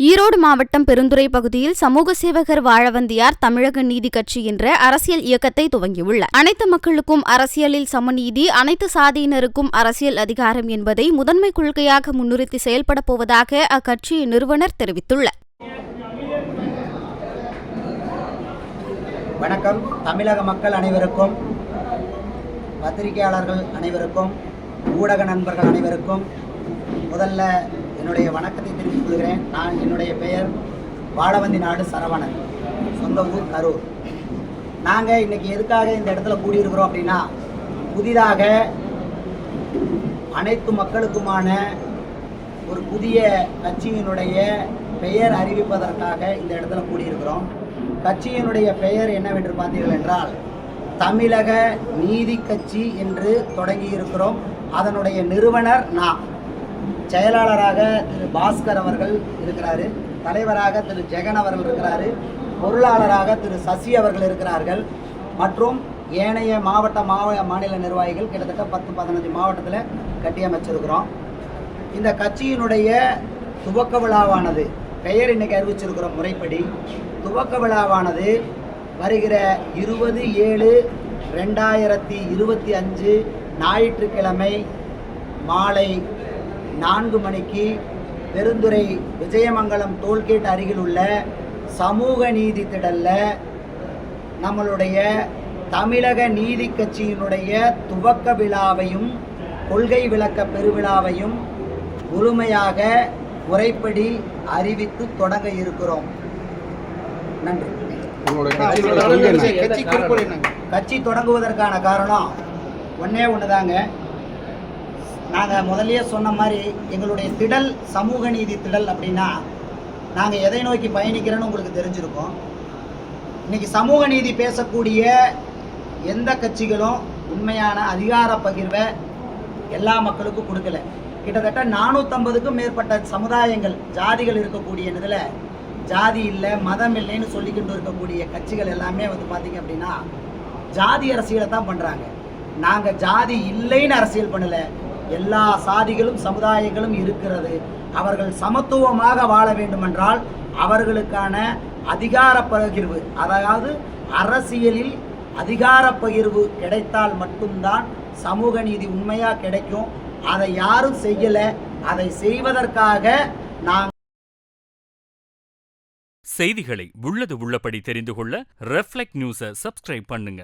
ஈரோடு மாவட்டம் பெருந்துறை பகுதியில் சமூக சேவகர் வாழவந்தியார் தமிழக நீதி கட்சி என்ற அரசியல் இயக்கத்தை துவங்கியுள்ளார். அனைத்து மக்களுக்கும் அரசியலில் சமநீதி, அனைத்து சாதியினருக்கும் அரசியல் அதிகாரம் என்பதை முதன்மை கொள்கையாக முன்னிறுத்தி செயல்படப் போவதாக அக்கட்சியின் நிறுவனர் தெரிவித்துள்ளார். வணக்கம். தமிழக மக்கள் அனைவருக்கும், பத்திரிகையாளர்கள் அனைவருக்கும், ஊடக நண்பர்கள் அனைவருக்கும் முதல்ல என்னுடைய வணக்கத்தை தெரிவித்துக் கொள்கிறேன். என்னுடைய பெயர் வாழவந்தி நாடு சரவணன், சொந்த ஊர் கரூர். நாங்கள் இன்றைக்கி எதுக்காக இந்த இடத்துல கூடியிருக்கிறோம் அப்படின்னா, புதிதாக அனைத்து மக்களுக்குமான ஒரு புதிய கட்சியினுடைய பெயர் அறிவிப்பதற்காக இந்த இடத்துல கூடியிருக்கிறோம். கட்சியினுடைய பெயர் என்னவென்று பார்த்தீர்கள் என்றால், தமிழக நீதி கட்சி என்று தொடங்கியிருக்கிறோம். அதனுடைய நிறுவனர் நான். செயலாளராக திரு பாஸ்கர் அவர்கள் இருக்கிறாரு, தலைவராக திரு ஜெகன் அவர்கள் இருக்கிறாரு, பொருளாளராக திரு சசி அவர்கள் இருக்கிறார்கள், மற்றும் ஏனைய மாநில நிர்வாகிகள் கிட்டத்தட்ட 10-15 மாவட்டத்தில் கட்டியமைச்சிருக்கிறோம். இந்த கட்சியினுடைய துவக்க விழாவானது, பெயர் இன்னைக்கு அறிவிச்சிருக்கிறோம் முறைப்படி, துவக்க விழாவானது வருகிற 20/7/2025 ஞாயிற்றுக்கிழமை மாலை 4 மணிக்கு பெருந்துறை விஜயமங்கலம் டோல்கேட் அருகில் உள்ள சமூக நீதி திடல்ல நம்மளுடைய தமிழக நீதி கட்சியினுடைய துவக்க விழாவையும் கொள்கை விளக்க பெருவிழாவையும் முழுமையாக முறைப்படி அறிவித்து தொடங்க இருக்கிறோம். நன்றி. கட்சி தொடங்குவதற்கான காரணம் ஒன்னே ஒண்ணுதாங்க. நாங்கள் முதல்லயே சொன்ன மாதிரி எங்களுடைய திடல் சமூக நீதி திடல் அப்படின்னா நாங்கள் எதை நோக்கி பயணிக்கிறோன்னு உங்களுக்கு தெரிஞ்சிருக்கோம். இன்னைக்கு சமூக நீதி பேசக்கூடிய எந்த கட்சிகளும் உண்மையான அதிகார பகிர்வை எல்லா மக்களுக்கும் கொடுக்கல. கிட்டத்தட்ட 450க்கும் மேற்பட்ட சமுதாயங்கள், ஜாதிகள் இருக்கக்கூடிய இதில் ஜாதி இல்லை, மதம் இல்லைன்னு சொல்லிக்கிட்டு இருக்கக்கூடிய கட்சிகள் எல்லாமே பார்த்தீங்க அப்படின்னா ஜாதி அரசியலை தான் பண்ணுறாங்க. நாங்கள் ஜாதி இல்லைன்னு அரசியல் பண்ணலை. எல்லா சாதிகளும் சமுதாயங்களும் இருக்கிறது. அவர்கள் சமத்துவமாக வாழ வேண்டுமென்றால் அவர்களுக்கான அதிகார பகிர்வு, அதாவது அரசியலில் அதிகார பகிர்வு கிடைத்தால் மட்டும்தான் சமூக நீதி உண்மையாக கிடைக்கும். அதை யாரும் செய்யலை. அதை செய்வதற்காக நாங்கள் செய்திகளை உள்ளது உள்ளபடி தெரிந்து கொள்ள ரெஃப்ளெக்ட் நியூஸை சப்ஸ்கிரைப் பண்ணுங்க.